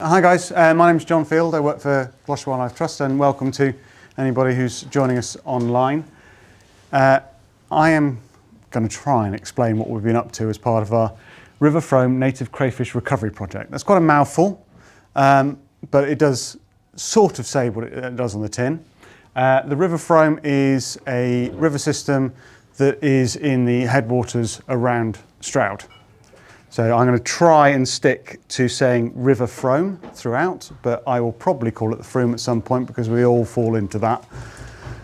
Hi guys, my name's John Field. I work for Gloucester Wildlife Trust, and welcome to anybody who's joining us online. I am going to try and explain what we've been up to as part of our River Frome Native Crayfish Recovery Project. That's quite a mouthful, but it does sort of say what it does on the tin. The River Frome is a river system that is in the headwaters around Stroud. So I'm going to try and stick to saying River Frome throughout, but I will probably call it the Frome at some point because we all fall into that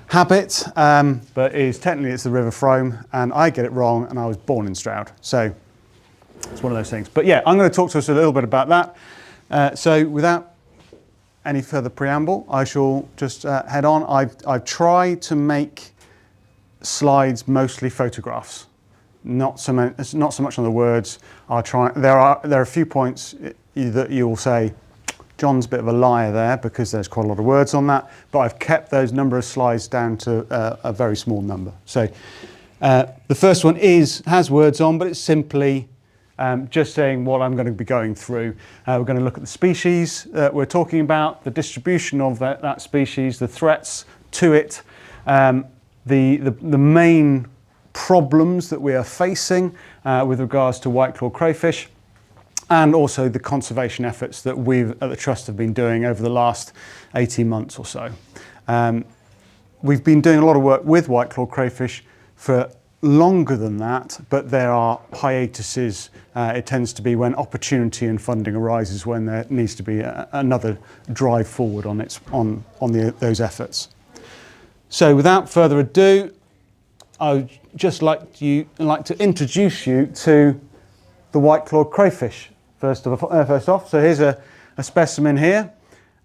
habit. But technically it's the River Frome, and I get it wrong, and I was born in Stroud. So it's one of those things. But yeah, I'm going to talk to us a little bit about that. So without any further preamble, I shall just head on. I've tried to make slides mostly photographs. Not so much on the words. I'll try. There are a few points that you will say, John's a bit of a liar there because there's quite a lot of words on that. But I've kept those number of slides down to a very small number. So the first one has words on, but it's simply just saying what I'm going to be going through. We're going to look at the species that we're talking about, the distribution of that species, the threats to it, the main problems that we are facing with regards to white-clawed crayfish, and also the conservation efforts that we at the Trust have been doing over the last 18 months or so. We've been doing a lot of work with white-clawed crayfish for longer than that, but there are hiatuses. It tends to be when opportunity and funding arises, when there needs to be another drive forward on those efforts. So without further ado, I would just like to introduce you to the white-clawed crayfish first off. So here's a specimen here.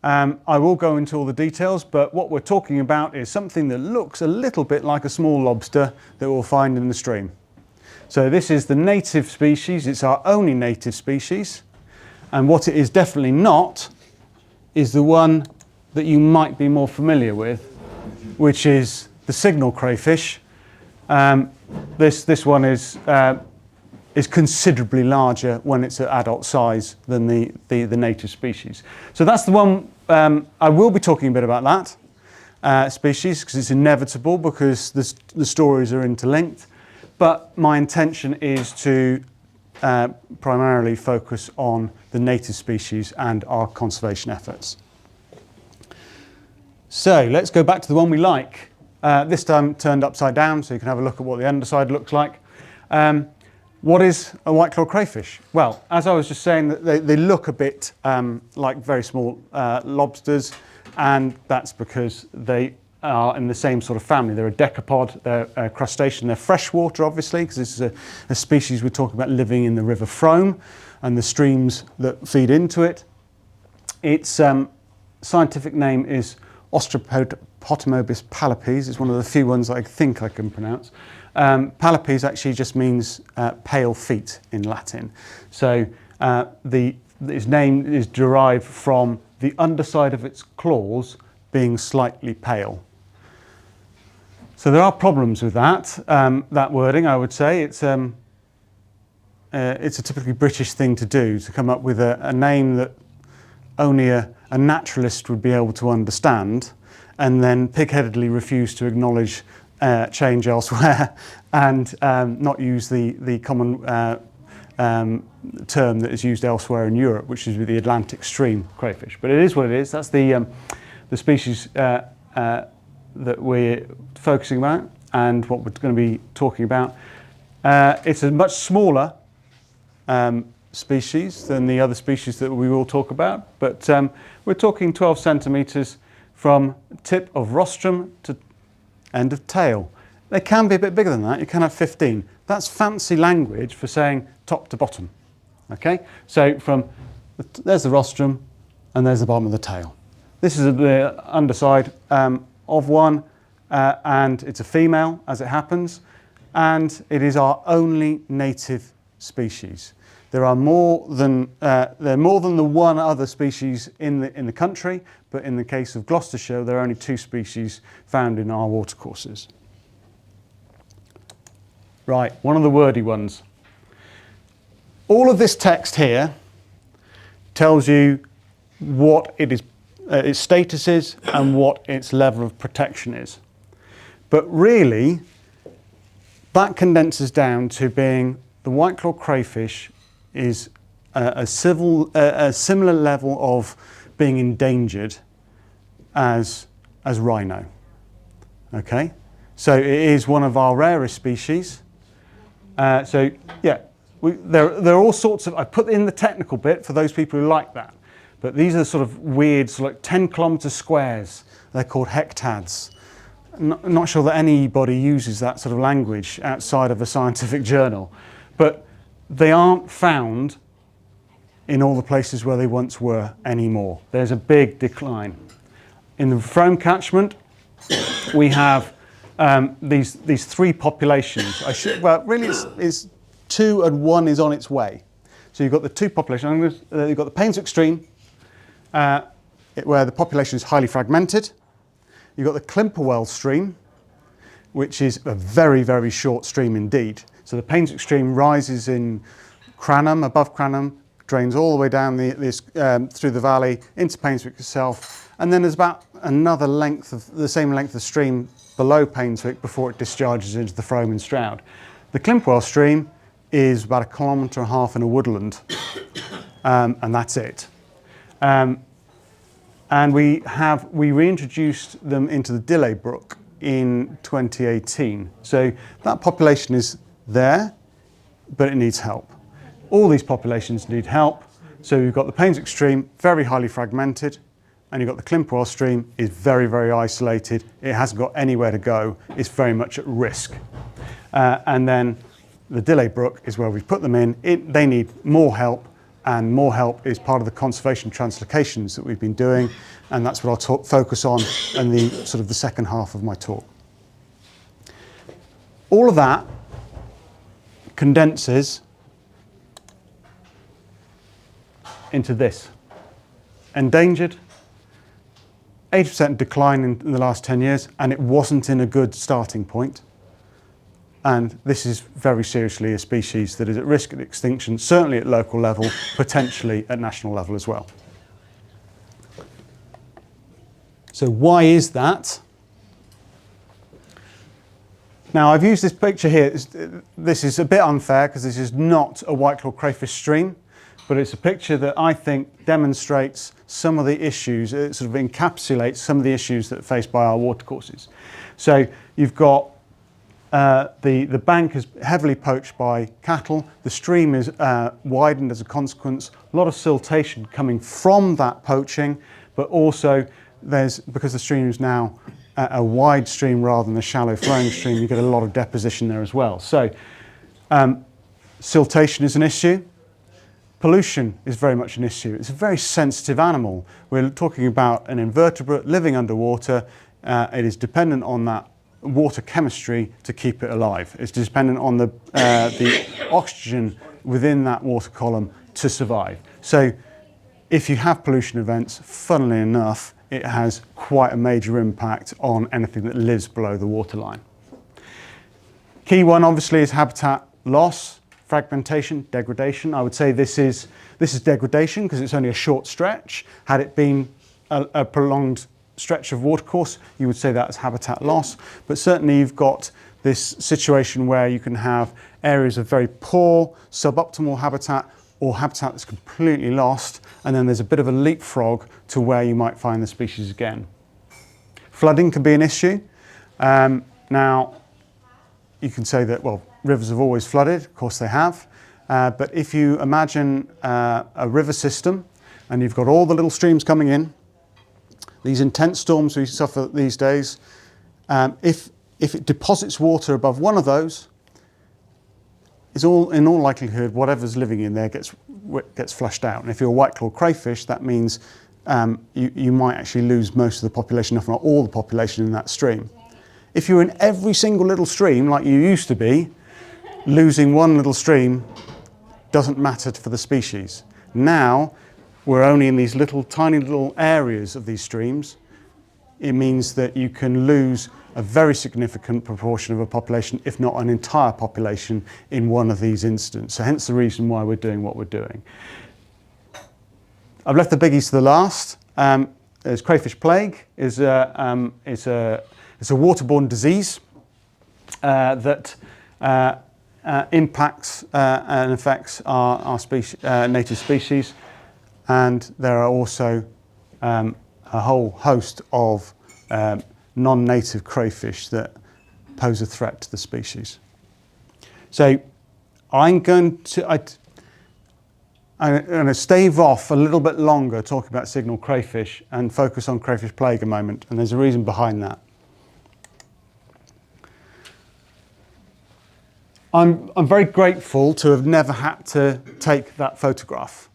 I will go into all the details, but what we're talking about is something that looks a little bit like a small lobster that we'll find in the stream. So this is the native species. It's our only native species, and what it is definitely not is the one that you might be more familiar with, which is the signal crayfish. This one is considerably larger when it's at adult size than the native species. So that's the one. I will be talking a bit about that species because it's inevitable, because the stories are interlinked. But my intention is to primarily focus on the native species and our conservation efforts. So let's go back to the one we like. This time turned upside down, so you can have a look at what the underside looks like. What is a white-clawed crayfish? Well, as I was just saying, they look a bit like very small lobsters, and that's because they are in the same sort of family. They're a decapod, they're a crustacean, they're freshwater, obviously, because this is a species we're talking about living in the River Frome and the streams that feed into it. Its scientific name is Ostropotmobis palipes. It's one of the few ones I think I can pronounce. Palipes actually just means pale feet in Latin. So its name is derived from the underside of its claws being slightly pale. So there are problems with that wording, I would say. It's a typically British thing to do, to come up with a name that only a naturalist would be able to understand, and then pig-headedly refuse to acknowledge change elsewhere and not use the common term that is used elsewhere in Europe, which is the Atlantic stream crayfish. But it is what it is. That's the species that we're focusing on and what we're going to be talking about. It's a much smaller species than the other species that we will talk about, but we're talking 12 centimetres from tip of rostrum to end of tail. They can be a bit bigger than that. You can have 15. That's fancy language for saying top to bottom. Okay, so there's the rostrum and there's the bottom of the tail. This is the underside of one, and it's a female as it happens, and it is our only native species. There are more than the one other species in the country, but in the case of Gloucestershire, there are only 2 species found in our watercourses. Right, one of the wordy ones. All of this text here tells you what it is, its status is and what its level of protection is. But really, that condenses down to being the white-clawed crayfish is a similar level of being endangered as rhino. Okay, so it is one of our rarest species. So yeah, there are all sorts of, I put in the technical bit for those people who like that, but these are sort of weird, sort of like 10 kilometre squares. They're called hectads. Not sure that anybody uses that sort of language outside of a scientific journal, but they aren't found in all the places where they once were anymore. There's a big decline. In the Frome catchment, we have these three populations. Well, really it's two and one is on its way. So you've got the two populations. You've got the Painswick stream, where the population is highly fragmented. You've got the Climperwell stream, which is a very, very short stream indeed. So the Painswick stream rises in Cranham, above Cranham, drains all the way down through the valley into Painswick itself, and then there's about another length of the same length of stream below Painswick before it discharges into the Frome and Stroud. The Climperwell stream is about 1.5 kilometres in a woodland, and that's it. And we reintroduced them into the Dillay Brook in 2018. So that population is there, but it needs help. All these populations need help. So you've got the Painswick stream, very highly fragmented, and you've got the Climperwell stream, is very, very isolated. It hasn't got anywhere to go. It's very much at risk. And then the Dillay Brook is where we've put them in. They need more help, and more help is part of the conservation translocations that we've been doing, and that's what I'll focus on in the sort of the second half of my talk. All of that condenses into this. Endangered, 80% decline in the last 10 years, and it wasn't in a good starting point. And this is very seriously a species that is at risk of extinction, certainly at local level, potentially at national level as well. So why is that? Now, I've used this picture here. This is a bit unfair because this is not a white-clawed crayfish stream, but it's a picture that I think demonstrates some of the issues, it sort of encapsulates some of the issues that are faced by our watercourses. So you've got the bank is heavily poached by cattle. The stream is widened as a consequence. A lot of siltation coming from that poaching, but also because the stream is now a wide stream rather than a shallow flowing stream, you get a lot of deposition there as well. So siltation is an issue. Pollution is very much an issue. It's a very sensitive animal. We're talking about an invertebrate living underwater. It is dependent on that water chemistry to keep it alive. It's dependent on the oxygen within that water column to survive. So if you have pollution events, funnily enough, it has quite a major impact on anything that lives below the waterline. Key one obviously is habitat loss, fragmentation, degradation. I would say this is degradation because it's only a short stretch. Had it been a prolonged stretch of watercourse, you would say that's habitat loss. But certainly you've got this situation where you can have areas of very poor, suboptimal habitat or habitat that's completely lost, and then there's a bit of a leapfrog to where you might find the species again. Flooding can be an issue. Now, you can say that, well, rivers have always flooded, of course they have, but if you imagine a river system and you've got all the little streams coming in, these intense storms we suffer these days, if it deposits water above one of those, in all likelihood, whatever's living in there gets flushed out. And if you're a white-clawed crayfish, that means you might actually lose most of the population, if not all the population in that stream. If you're in every single little stream, like you used to be, losing one little stream doesn't matter for the species. Now, we're only in these tiny little areas of these streams. It means that you can lose a very significant proportion of a population, if not an entire population, in one of these instances. So hence the reason why we're doing what we're doing. I've left the biggies to the last. There's crayfish plague. It's a waterborne disease that impacts and affects our native species, and there are also a whole host of non-native crayfish that pose a threat to the species. So I'm going to stave off a little bit longer talking about signal crayfish and focus on crayfish plague a moment, and there's a reason behind that. I'm very grateful to have never had to take that photograph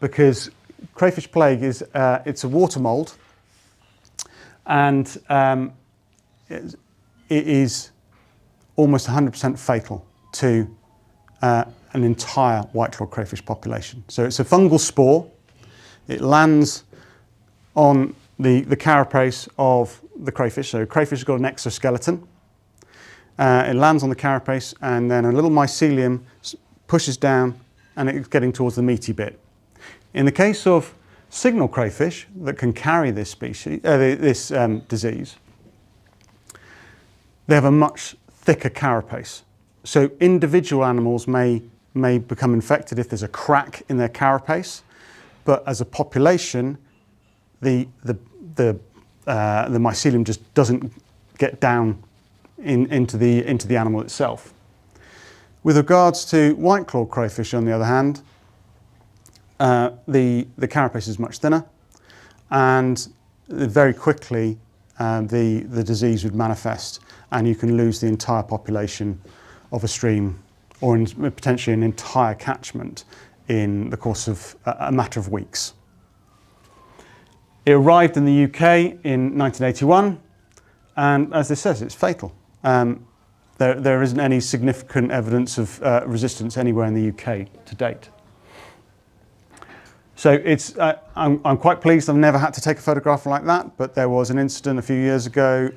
because crayfish plague is it's a water mould, and it is almost 100% fatal to an entire white-clawed crayfish population. So it's a fungal spore. It lands on the carapace of the crayfish. So crayfish has got an exoskeleton. It lands on the carapace, and then a little mycelium pushes down, and it's getting towards the meaty bit. In the case of signal crayfish that can carry this species, disease, they have a much thicker carapace. So individual animals may become infected if there's a crack in their carapace, but as a population, the mycelium just doesn't get down into the animal itself. With regards to white-clawed crayfish, on the other hand, the carapace is much thinner, and very quickly the disease would manifest, and you can lose the entire population of a stream, or potentially an entire catchment, in the course of a matter of weeks. It arrived in the UK in 1981, and as this says, it's fatal. There isn't any significant evidence of resistance anywhere in the UK to date. So I'm quite pleased I've never had to take a photograph like that, but there was an incident a few years ago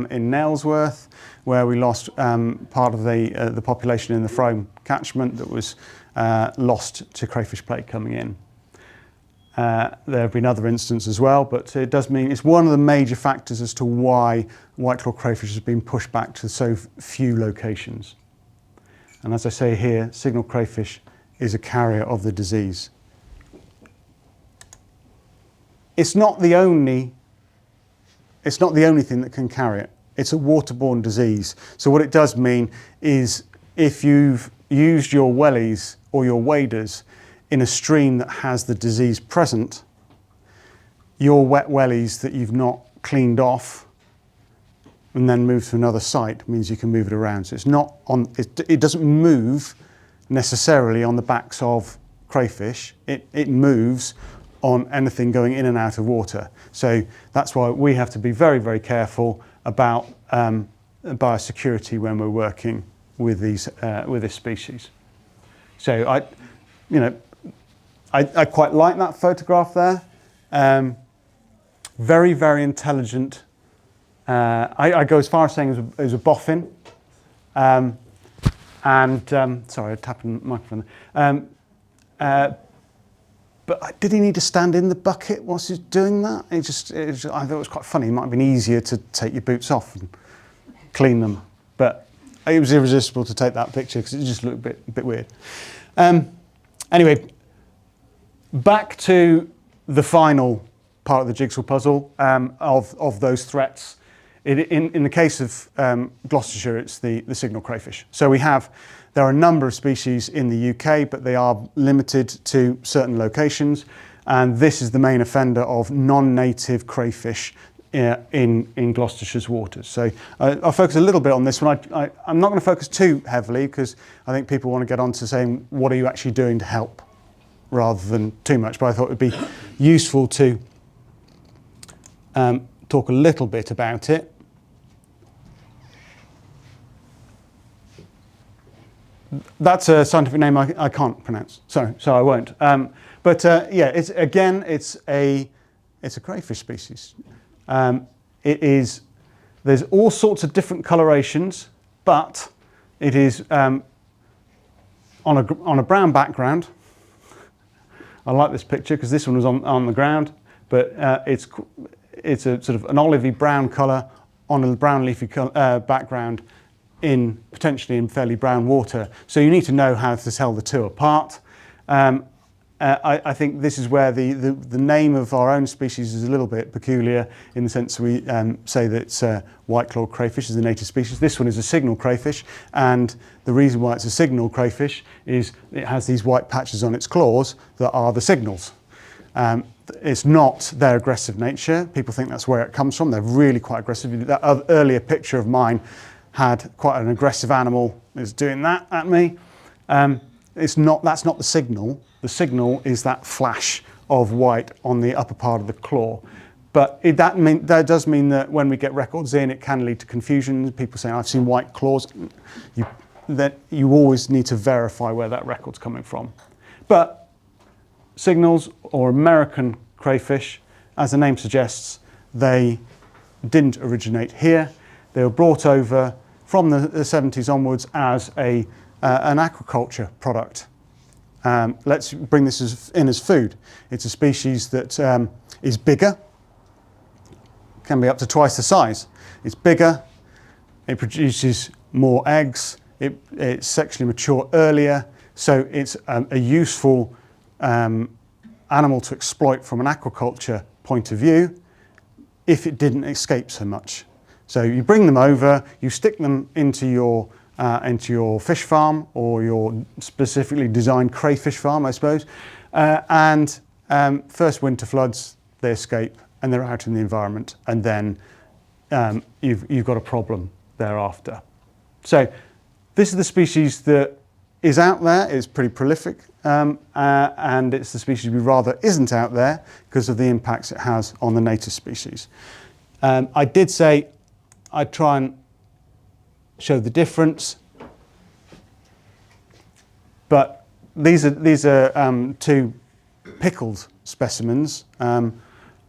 in Nailsworth where we lost part of the population in the Frome catchment that was lost to crayfish plague coming in. There have been other incidents as well, but it does mean it's one of the major factors as to why white-clawed crayfish has been pushed back to so few locations. And as I say here, signal crayfish is a carrier of the disease. It's not the only thing that can carry it. It's a waterborne disease. So what it does mean is if you've used your wellies or your waders in a stream that has the disease present, your wet wellies that you've not cleaned off and then moved to another site means you can move it around. So it's not on, it doesn't move necessarily on the backs of crayfish. It moves on anything going in and out of water. So that's why we have to be very, very careful about biosecurity when we're working with this species. So I quite like that photograph there. Very, very intelligent. I go as far as saying it was a boffin. Sorry, I tapped the microphone there. But did he need to stand in the bucket whilst he's doing that? I thought it was quite funny. It might have been easier to take your boots off and clean them. But it was irresistible to take that picture because it just looked a bit weird. Anyway, back to the final part of the jigsaw puzzle of those threats. In the case of Gloucestershire, it's the signal crayfish. So there are a number of species in the UK, but they are limited to certain locations. And this is the main offender of non-native crayfish in Gloucestershire's waters. So I'll focus a little bit on this one. I'm not going to focus too heavily because I think people want to get on to saying, what are you actually doing to help, rather than too much. But I thought it would be useful to talk a little bit about it. That's a scientific name I can't pronounce, so I won't. Yeah, it's a crayfish species. There's all sorts of different colorations, but it is on a brown background. I like this picture because this one was on the ground, but it's a sort of an olivey brown colour on a brown leafy background, potentially in fairly brown water. So you need to know how to tell the two apart. I think this is where the name of our own species is a little bit peculiar, in the sense we say that it's white-clawed crayfish is the native species. This one is a signal crayfish, and the reason why it's a signal crayfish is it has these white patches on its claws that are the signals. It's not their aggressive nature. People think that's where it comes from. They're really quite aggressive. That earlier picture of mine had quite an aggressive animal. It's doing that at me. That's not the signal. The signal is that flash of white on the upper part of the claw. But that does mean that when we get records in, it can lead to confusion. People saying, I've seen white claws. You always need to verify where that record's coming from. But signals, or American crayfish, as the name suggests, they didn't originate here. They were brought over from the 70s onwards as an aquaculture product. Let's bring this in as food. It's a species that is bigger, can be up to twice the size. It's bigger, it produces more eggs, it's sexually mature earlier, so it's a useful animal to exploit from an aquaculture point of view if it didn't escape so much. So you bring them over, you stick them into your fish farm, or your specifically designed crayfish farm, I suppose, and first winter floods, they escape and they're out in the environment, and then you've got a problem thereafter. So this is the species that is out there. It's pretty prolific, and it's the species we rather isn't out there because of the impacts it has on the native species. I did say I'd try and show the difference, but these are two pickled specimens, so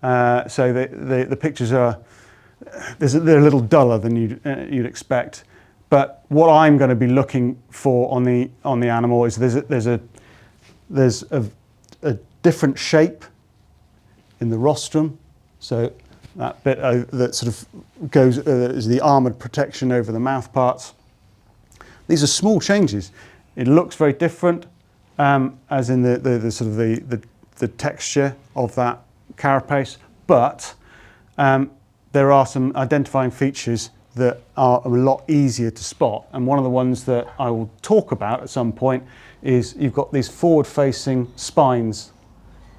the pictures are they're a little duller than you'd expect. But what I'm going to be looking for on the animal is there's a different shape in the rostrum, so that bit that sort of goes is the armoured protection over the mouth parts. These are small changes. It looks very different, as in the sort of the texture of that carapace, but there are some identifying features that are a lot easier to spot. And one of the ones that I will talk about at some point is you've got these forward-facing spines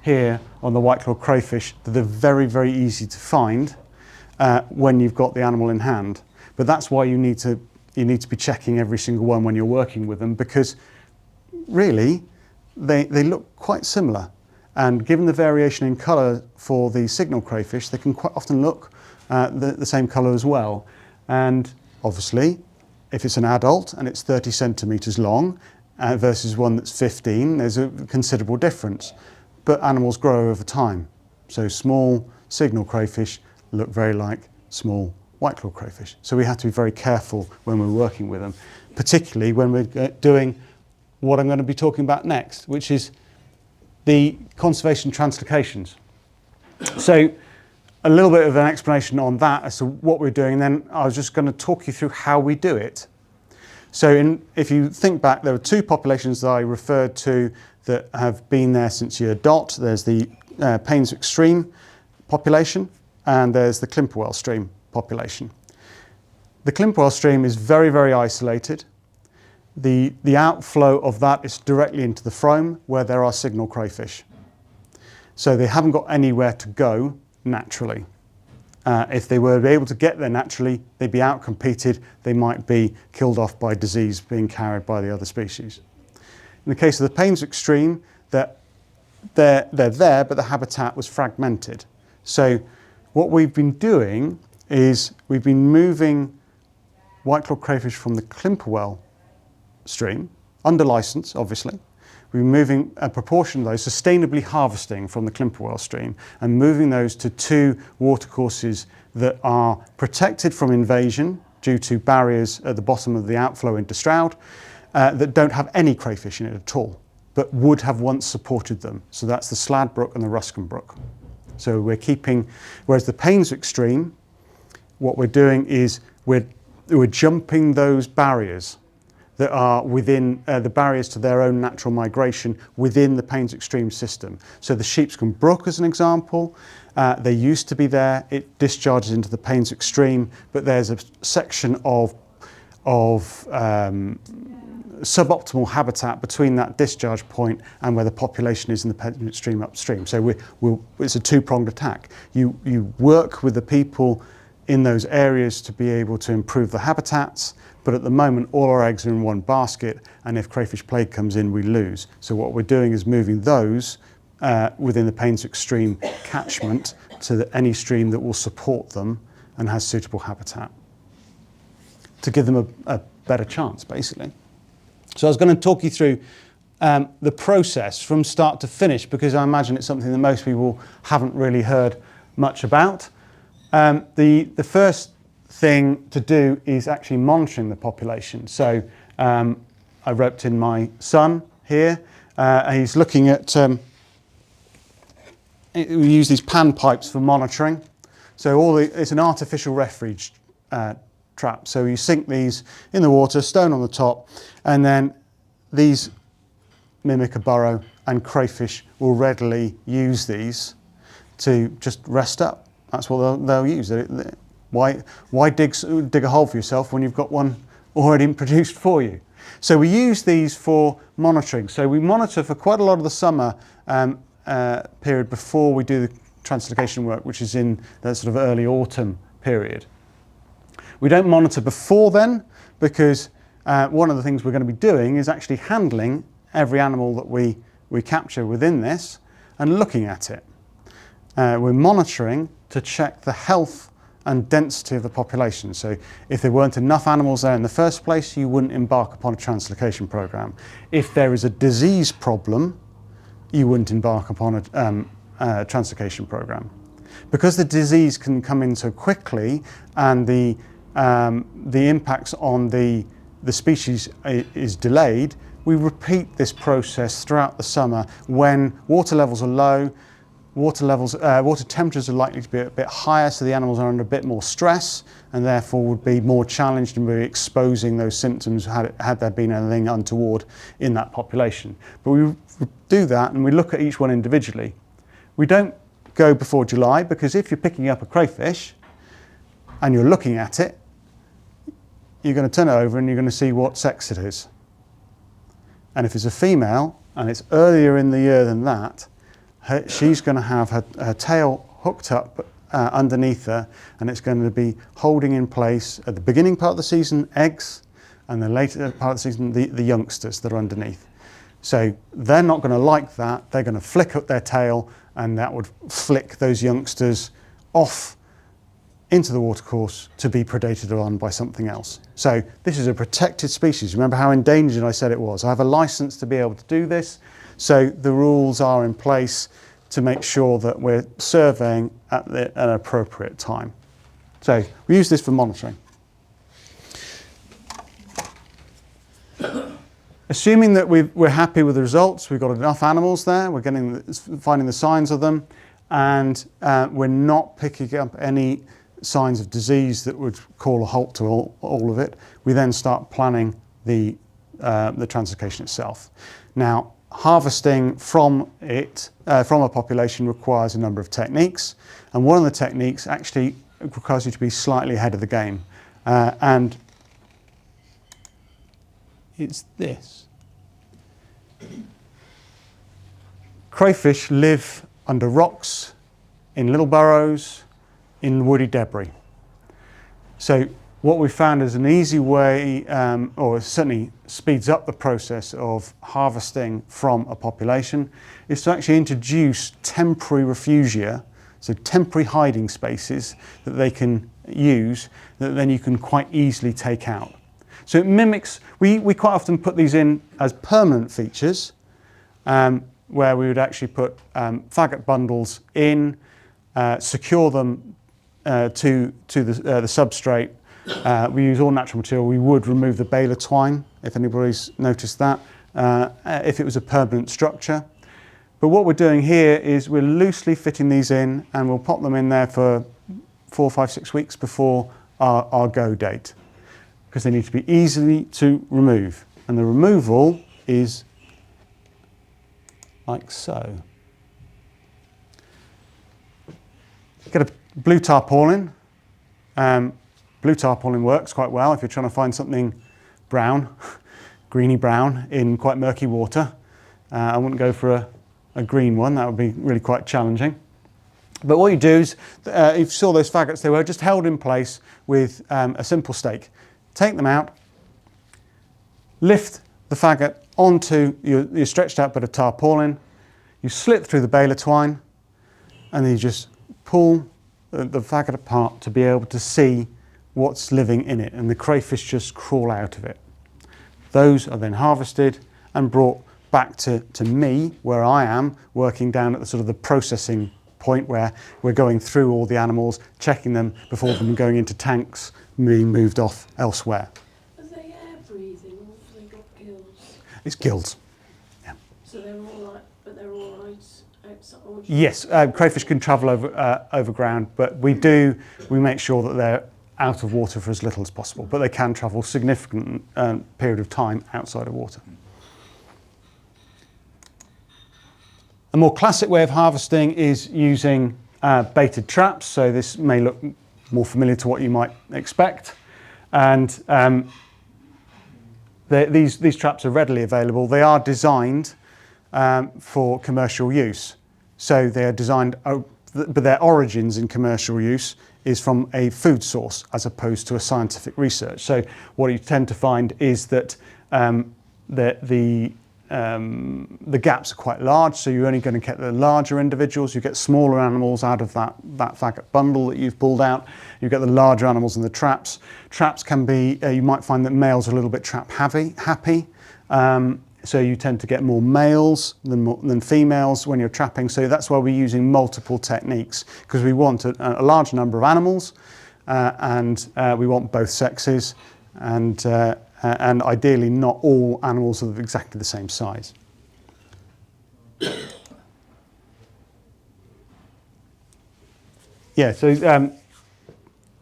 here on the white-clawed crayfish that are very, very easy to find when you've got the animal in hand. But that's why you need to be checking every single one when you're working with them, because really they look quite similar. And given the variation in colour for the signal crayfish, they can quite often look the same colour as well. And obviously, if it's an adult and it's 30 centimetres long versus one that's 15, there's a considerable difference. But animals grow over time. So small signal crayfish look very like small white-clawed crayfish. So we have to be very careful when we're working with them, particularly when we're doing what I'm going to be talking about next, which is the conservation translocations. So a little bit of an explanation on that as to what we're doing, and then I was just going to talk you through how we do it. So if you think back, there were two populations that I referred to that have been there since year dot. There's the Paynes Extreme population, and there's the Climperwell Stream population. The Climperwell Stream is very, very isolated. The outflow of that is directly into the Frome, where there are signal crayfish. So they haven't got anywhere to go naturally. If they were able to get there naturally, they'd be outcompeted. They might be killed off by disease being carried by the other species. In the case of the Paynes Extreme, they're there, but the habitat was fragmented. So what we've been doing is we've been moving white-clawed crayfish from the Climperwell Stream, under licence, obviously. We're moving a proportion of those, sustainably harvesting from the Climperwell Stream and moving those to two watercourses that are protected from invasion due to barriers at the bottom of the outflow into Stroud that don't have any crayfish in it at all. but would have once supported them. So that's the Sladbrook and the Ruscombe Brook. So we're keeping, whereas the Painswick stream, what we're doing is we're jumping those barriers that are within the barriers to their own natural migration within the Painswick stream system. So the Sheepscombe Brook, as an example, they used to be there. It discharges into the Painswick stream, but there's a section of suboptimal habitat between that discharge point and where the population is in the Painswick stream upstream. So it's a two-pronged attack. You work with the people in those areas to be able to improve the habitats, but at the moment all our eggs are in one basket, and if crayfish plague comes in, we lose. So what we're doing is moving those within the Painswick stream catchment to any stream that will support them and has suitable habitat to give them a better chance, basically. So I was going to talk you through the process from start to finish, because I imagine it's something that most people haven't really heard much about. The first thing to do is actually monitoring the population. So I roped in my son here. He's looking at, we use these pan pipes for monitoring. So it's an artificial refuge trap. So you sink these in the water, stone on the top, and then these mimic a burrow, and crayfish will readily use these to just rest up. That's what they'll use. Why dig a hole for yourself when you've got one already produced for you? So we use these for monitoring. So we monitor for quite a lot of the summer period before we do the translocation work, which is in the sort of early autumn period. We don't monitor before then, because one of the things we're going to be doing is actually handling every animal that we capture within this and looking at it. We're monitoring to check the health and density of the population. So if there weren't enough animals there in the first place, you wouldn't embark upon a translocation program. If there is a disease problem, you wouldn't embark upon a translocation program. Because the disease can come in so quickly, and the impacts on the species is delayed, we repeat this process throughout the summer when water levels are low. Water temperatures are likely to be a bit higher, so the animals are under a bit more stress and therefore would be more challenged and be exposing those symptoms had there been anything untoward in that population. But we do that and we look at each one individually. We don't go before July, because if you're picking up a crayfish and you're looking at it, you're going to turn it over and you're going to see what sex it is. And if it's a female and it's earlier in the year than that, she's going to have her tail hooked up underneath her, and it's going to be holding in place at the beginning part of the season eggs, and the later part of the season the youngsters that are underneath. So they're not going to like that. They're going to flick up their tail, and that would flick those youngsters off into the watercourse to be predated on by something else. So this is a protected species. Remember how endangered I said it was. I have a license to be able to do this. So the rules are in place to make sure that we're surveying at an appropriate time. So we use this for monitoring. Assuming that we're happy with the results, we've got enough animals there, we're finding the signs of them, and we're not picking up any signs of disease that would call a halt to all of it, we then start planning the translocation itself. Now, harvesting from a population requires a number of techniques, and one of the techniques actually requires you to be slightly ahead of the game, and it's this. Crayfish live under rocks, in little burrows, in woody debris. So what we found is an easy way, or certainly speeds up the process of harvesting from a population, is to actually introduce temporary refugia, so temporary hiding spaces that they can use, that then you can quite easily take out. So it mimics, we quite often put these in as permanent features, where we would actually put faggot bundles in, secure them to the substrate. We use all natural material. We would remove the baler twine, if anybody's noticed that, if it was a permanent structure. But what we're doing here is we're loosely fitting these in, and we'll pop them in there for 4, 5, 6 weeks before our go date, because they need to be easy to remove. And the removal is like so. Get a blue tarpaulin. Blue tarpaulin works quite well if you're trying to find something brown, greeny brown in quite murky water. I wouldn't go for a green one, that would be really quite challenging. But what you do is, if you saw those faggots, they were just held in place with a simple stake. Take them out, lift the faggot onto your stretched out bit of tarpaulin, you slip through the baler twine, and then you just pull the faggot apart to be able to see what's living in it, and the crayfish just crawl out of it. Those are then harvested and brought back to me, where I am working down at the sort of the processing point, where we're going through all the animals, checking them before them going into tanks, being moved off elsewhere. Are they air breathing, or have they got gills? It's gills. Yeah. So they're all right, but they're all right outside? Yes, crayfish can travel over ground, but we make sure that they're out of water for as little as possible, but they can travel significant period of time outside of water. A more classic way of harvesting is using baited traps. So this may look more familiar to what you might expect. And these traps are readily available. They are designed for commercial use. So they are designed, but their origins in commercial use is from a food source as opposed to a scientific research. So what you tend to find is that the gaps are quite large, so you're only going to get the larger individuals. You get smaller animals out of that faggot bundle that you've pulled out. You get the larger animals in the traps. Traps can be, you might find that males are a little bit trap happy. So you tend to get more males than females when you're trapping. So that's why we're using multiple techniques, because we want a large number of animals and we want both sexes, and ideally not all animals of exactly the same size. Yeah, so the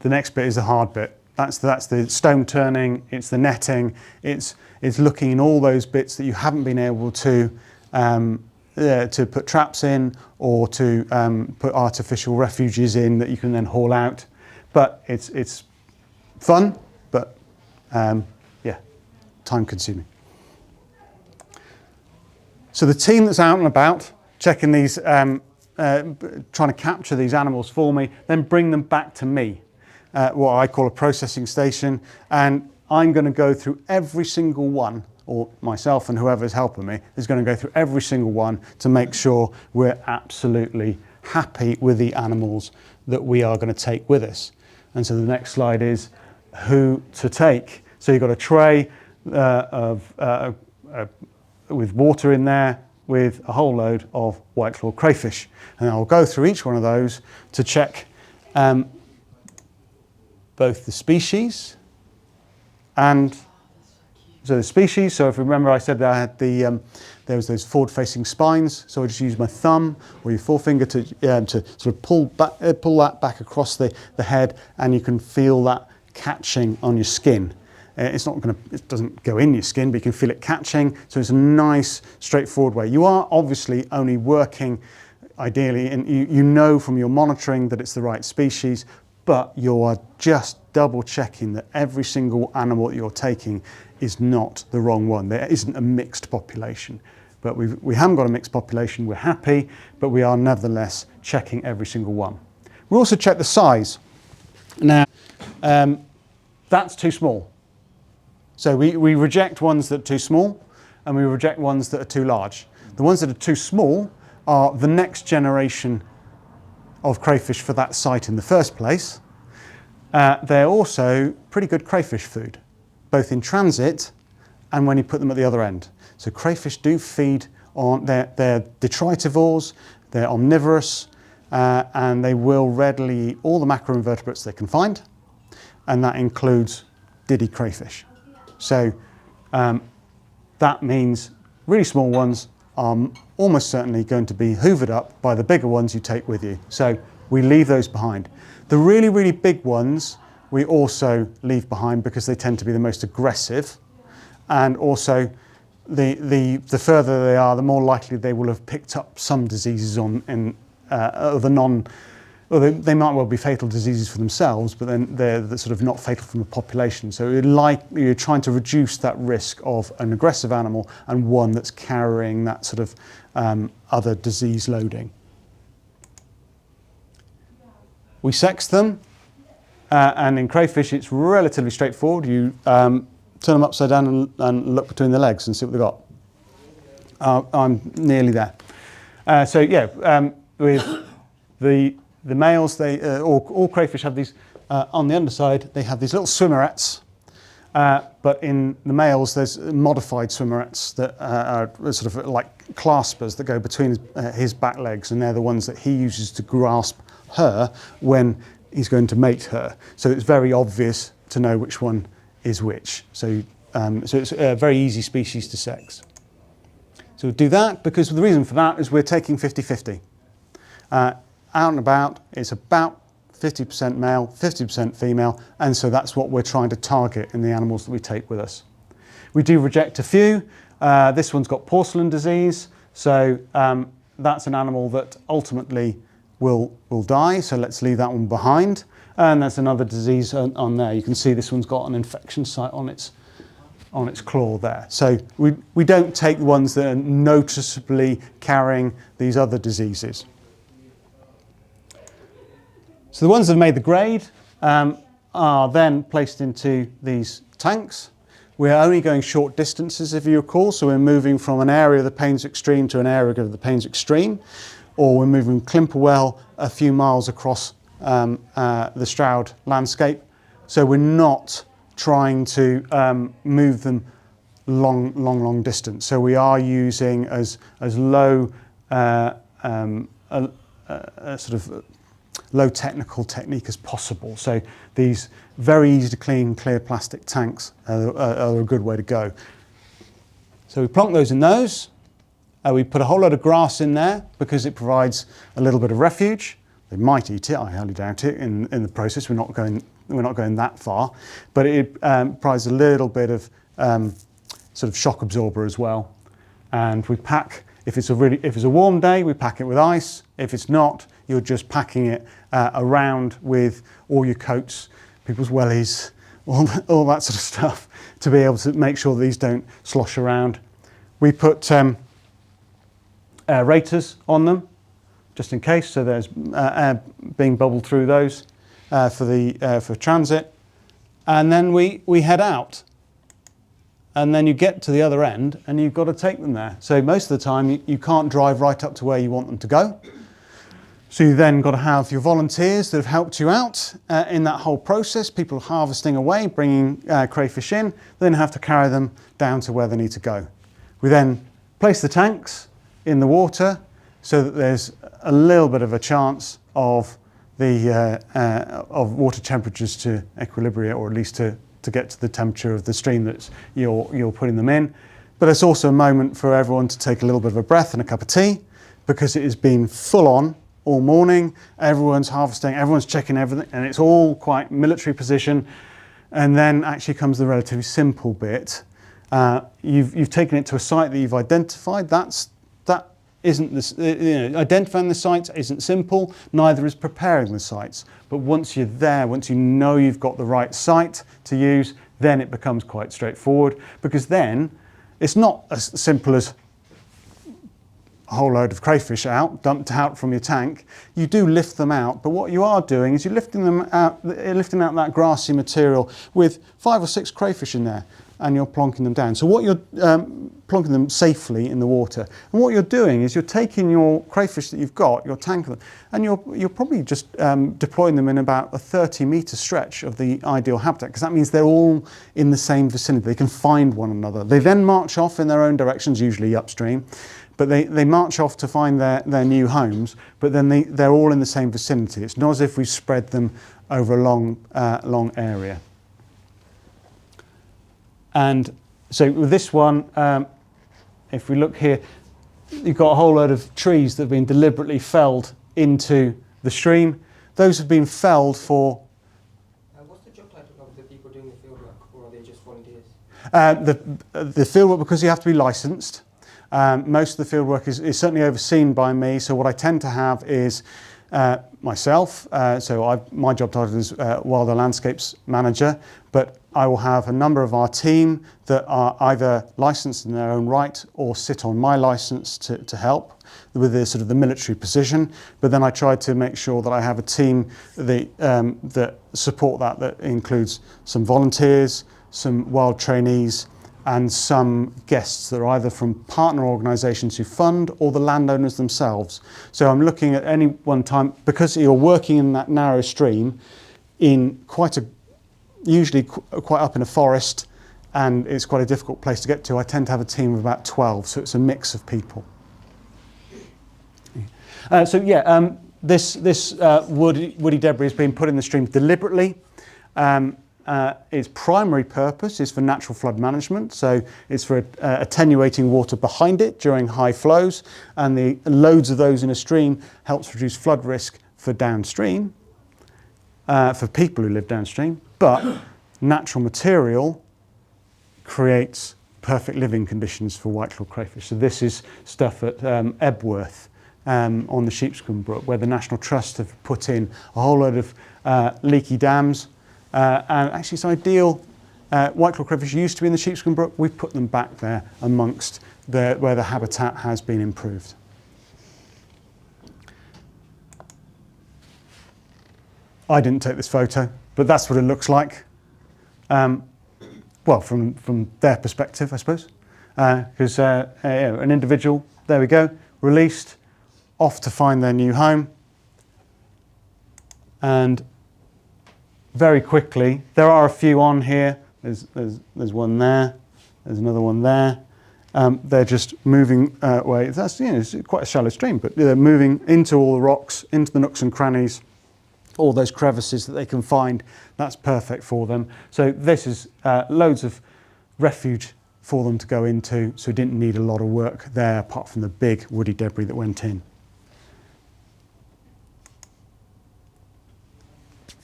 next bit is the hard bit. That's the stone turning, it's the netting, it's looking in all those bits that you haven't been able to put traps in, or to put artificial refuges in that you can then haul out. But it's fun, but yeah, time consuming. So the team that's out and about checking these, trying to capture these animals for me, then bring them back to me, what I call a processing station, and I'm going to go through every single one, or myself and whoever's helping me is going to go through every single one to make sure we're absolutely happy with the animals that we are going to take with us. And so the next slide is who to take. So you've got a tray with water in there with a whole load of white-clawed crayfish. And I'll go through each one of those to check both the species and so the species. So if you remember, I said that I had there was those forward-facing spines. So I just use my thumb or your forefinger to sort of pull that back across the head, and you can feel that catching on your skin. It doesn't go in your skin, but you can feel it catching. So it's a nice, straightforward way. You are obviously only working, ideally, and you know from your monitoring that it's the right species, but you are just double checking that every single animal that you're taking is not the wrong one. There isn't a mixed population. But we haven't got a mixed population, we're happy, but we are nevertheless checking every single one. We also check the size. Now, that's too small. So we reject ones that are too small, and we reject ones that are too large. The ones that are too small are the next generation of crayfish for that site in the first place. They're also pretty good crayfish food, both in transit and when you put them at the other end. So crayfish do feed on, they're detritivores, they're omnivorous, and they will readily eat all the macroinvertebrates they can find, and that includes diddy crayfish. So that means really small ones are almost certainly going to be hoovered up by the bigger ones you take with you. So we leave those behind. The really, really big ones we also leave behind because they tend to be the most aggressive, and also the further they are, the more likely they will have picked up some diseases they might well be fatal diseases for themselves, but then they're sort of not fatal from the population. So you're trying to reduce that risk of an aggressive animal and one that's carrying that sort of other disease loading. We sex them, and in crayfish it's relatively straightforward. You turn them upside down and look between the legs and see what they've got. I'm nearly there. With the males, all crayfish have these, on the underside, they have these little swimmerets, but in the males, there's modified swimmerets that are sort of like claspers that go between his back legs, and they're the ones that he uses to grasp her when he's going to mate her. So it's very obvious to know which one is which. So it's a very easy species to sex. So we'll do that because the reason for that is we're taking 50-50. Out and about, it's about 50% male, 50% female, and so that's what we're trying to target in the animals that we take with us. We do reject a few. This one's got porcelain disease, so that's an animal that ultimately will die, so let's leave that one behind. And there's another disease on there. You can see this one's got an infection site on its claw there. So we don't take the ones that are noticeably carrying these other diseases. So the ones that have made the grade are then placed into these tanks. We're only going short distances, if you recall, so we're moving from an area of the Paynes Extreme to an area of the Paynes Extreme, or we're moving Climperwell a few miles across the Stroud landscape. So we're not trying to move them long distance. So we are using as low sort of low technical technique as possible. So these very easy to clean, clear plastic tanks are a good way to go. So we plonk those in those. We put a whole load of grass in there because it provides a little bit of refuge. They might eat it, I highly doubt it in the process. We're not going that far, but it provides a little bit of sort of shock absorber as well. And we pack, if it's a warm day, we pack it with ice. If it's not, you're just packing it around with all your coats, people's wellies, all that sort of stuff to be able to make sure these don't slosh around. We put aerators on them, just in case, so there's air being bubbled through those for transit. And then we head out. And then you get to the other end and you've got to take them there. So most of the time you can't drive right up to where you want them to go. So you then got to have your volunteers that have helped you out in that whole process, people harvesting away, bringing crayfish in, then have to carry them down to where they need to go. We then place the tanks in the water so that there's a little bit of a chance of of water temperatures to equilibrium, or at least to get to the temperature of the stream that you're putting them in. But it's also a moment for everyone to take a little bit of a breath and a cup of tea, because it has been full on all morning. Everyone's harvesting, everyone's checking everything, and it's all quite military position. And then actually comes the relatively simple bit. You've taken it to a site that you've identified. Identifying the sites isn't simple, neither is preparing the sites. But once you're there, once you know you've got the right site to use, then it becomes quite straightforward, because then it's not as simple as a whole load of crayfish dumped out from your tank. You do lift them out, but what you are doing is you're lifting out that grassy material with 5 or 6 crayfish in there, and you're plonking them down. So what you're plonking them safely in the water. And what you're doing is you're taking your crayfish that you've got, your tank of them, and you're probably just deploying them in about a 30-metre stretch of the ideal habitat, because that means they're all in the same vicinity. They can find one another. They then march off in their own directions, usually upstream, but they march off to find their new homes, but then they're all in the same vicinity. It's not as if we've spread them over a long area. And so with this one, if we look here, you've got a whole load of trees that have been deliberately felled into the stream. Those have been felled for... What's the job title of the people doing the field work, or are they just volunteers? The field work, because you have to be licensed, most of the field work is certainly overseen by me. So what I tend to have is myself. My job title is Wilder Landscapes Manager, but I will have a number of our team that are either licensed in their own right or sit on my license to help with the sort of the military position. But then I try to make sure that I have a team that support that includes some volunteers, some wild trainees, and some guests that are either from partner organisations who fund or the landowners themselves. So I'm looking at any one time, because you're working in that narrow stream in usually quite up in a forest, and it's quite a difficult place to get to. I tend to have a team of about 12, so it's a mix of people. This woody debris has been put in the stream deliberately. Its primary purpose is for natural flood management, so it's for attenuating water behind it during high flows, and the loads of those in a stream helps reduce flood risk for downstream, for people who live downstream. But natural material creates perfect living conditions for white-clawed crayfish. So this is stuff at Ebworth on the Sheepscombe Brook, where the National Trust have put in a whole load of leaky dams. And actually it's ideal. White-clawed crayfish used to be in the Sheepscombe Brook. We've put them back there amongst where the habitat has been improved. I didn't take this photo, but that's what it looks like. Well, from their perspective, I suppose. Because an individual, there we go, released, off to find their new home. And very quickly, there are a few on here. There's one there. There's another one there. They're just moving away. That's, it's quite a shallow stream, but they're moving into all the rocks, into the nooks and crannies, all those crevices that they can find. That's perfect for them. So this is loads of refuge for them to go into. So it didn't need a lot of work there, apart from the big woody debris that went in.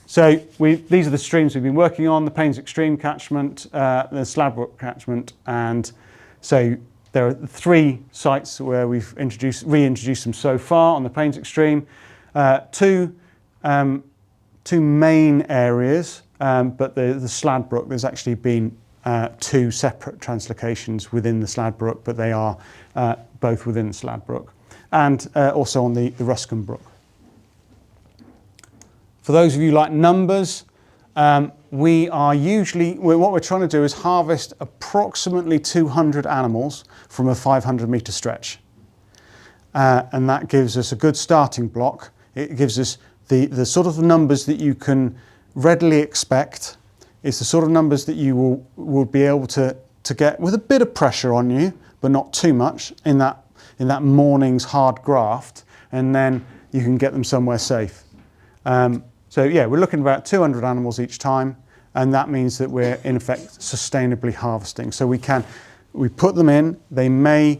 So these are the streams we've been working on: the Paynes Extreme catchment, the Sladbrook catchment, and so there are 3 sites where we've reintroduced them so far on the Paynes Extreme. Two main areas, but the Sladbrook, there's actually been 2 separate translocations within the Sladbrook, but they are both within the Sladbrook, and also on the Ruscombe Brook. For those of you like numbers, what we're trying to do is harvest approximately 200 animals from a 500-metre stretch. And that gives us a good starting block. It gives us the sort of numbers that you can readily expect. It's the sort of numbers that you will be able to get with a bit of pressure on you, but not too much in that morning's hard graft, and then you can get them somewhere safe. So yeah, we're looking at about 200 animals each time, and that means that we're in effect sustainably harvesting. So we put them in, they may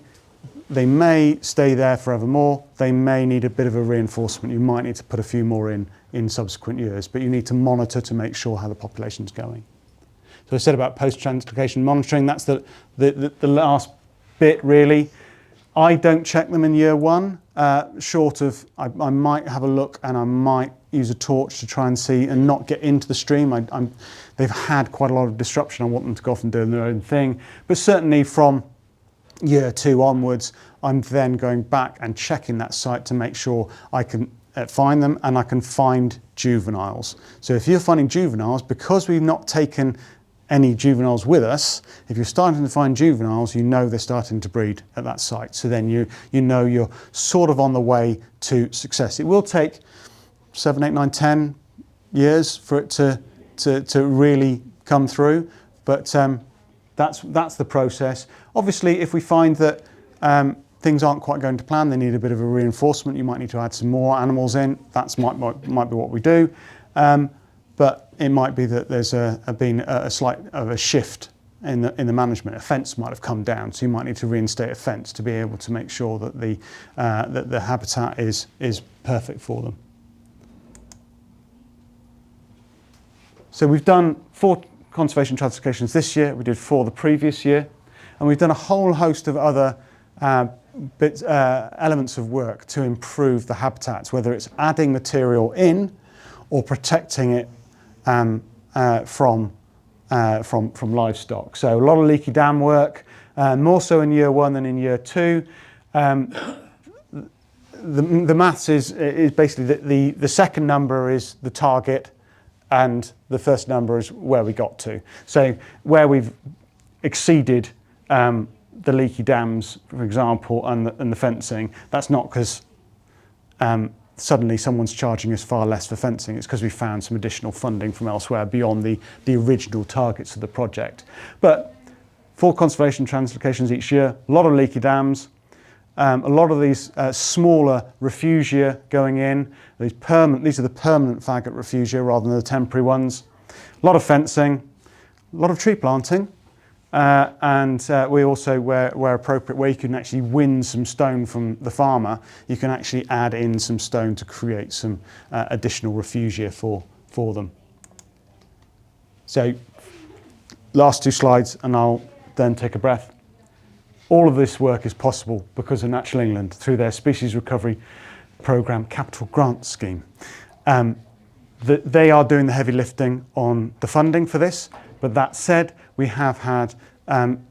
stay there forevermore, they may need a bit of a reinforcement. You might need to put a few more in subsequent years, but you need to monitor to make sure how the population's going. So I said about post-translocation monitoring, that's the last bit really. I don't check them in year 1, short of I might have a look and I might use a torch to try and see and not get into the stream. They've had quite a lot of disruption. I want them to go off and do their own thing. But certainly from year 2 onwards, I'm then going back and checking that site to make sure I can find them and I can find juveniles. So if you're finding juveniles, because we've not taken any juveniles with us, if you're starting to find juveniles, you know they're starting to breed at that site. So then you know you're sort of on the way to success. It will take 7, 8, 9, 10 years for it to really come through, but that's the process. Obviously, if we find that things aren't quite going to plan, they need a bit of a reinforcement, you might need to add some more animals in. That might be what we do. But it might be that there's been a slight of a shift in the management. A fence might have come down, so you might need to reinstate a fence to be able to make sure that the habitat is perfect for them. So we've done 4 conservation translocations this year. We did 4 the previous year, and we've done a whole host of other elements of work to improve the habitats, whether it's adding material in or protecting it from livestock. So a lot of leaky dam work, more so in year 1 than in year 2. The maths is basically the second number is the target, and the first number is where we got to. So where we've exceeded the leaky dams, for example, and the fencing, that's not because suddenly someone's charging us far less for fencing. It's because we found some additional funding from elsewhere beyond the original targets of the project. But 4 conservation translocations each year, a lot of leaky dams, a lot of these smaller refugia going in. These are the permanent faggot refugia rather than the temporary ones. A lot of fencing, a lot of tree planting, and we also, where appropriate, where you can actually win some stone from the farmer, you can actually add in some stone to create some additional refugia for them. So, last 2 slides, and I'll then take a breath. All of this work is possible because of Natural England through their Species Recovery Programme Capital Grant Scheme. They are doing the heavy lifting on the funding for this, but that said, we have had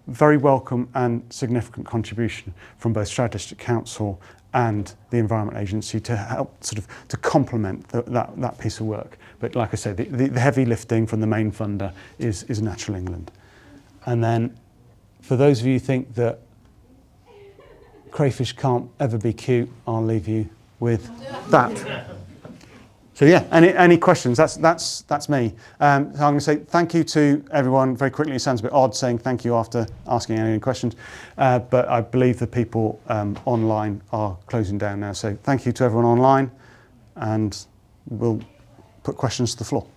very welcome and significant contribution from both Stroud District Council and the Environment Agency to help to complement that piece of work. But like I said, the heavy lifting from the main funder is Natural England. And then for those of you who think that crayfish can't ever be cute, I'll leave you with that. So yeah, any questions? That's me. So I'm going to say thank you to everyone very quickly. It sounds a bit odd saying thank you after asking any questions, but I believe the people online are closing down now. So thank you to everyone online, and we'll put questions to the floor.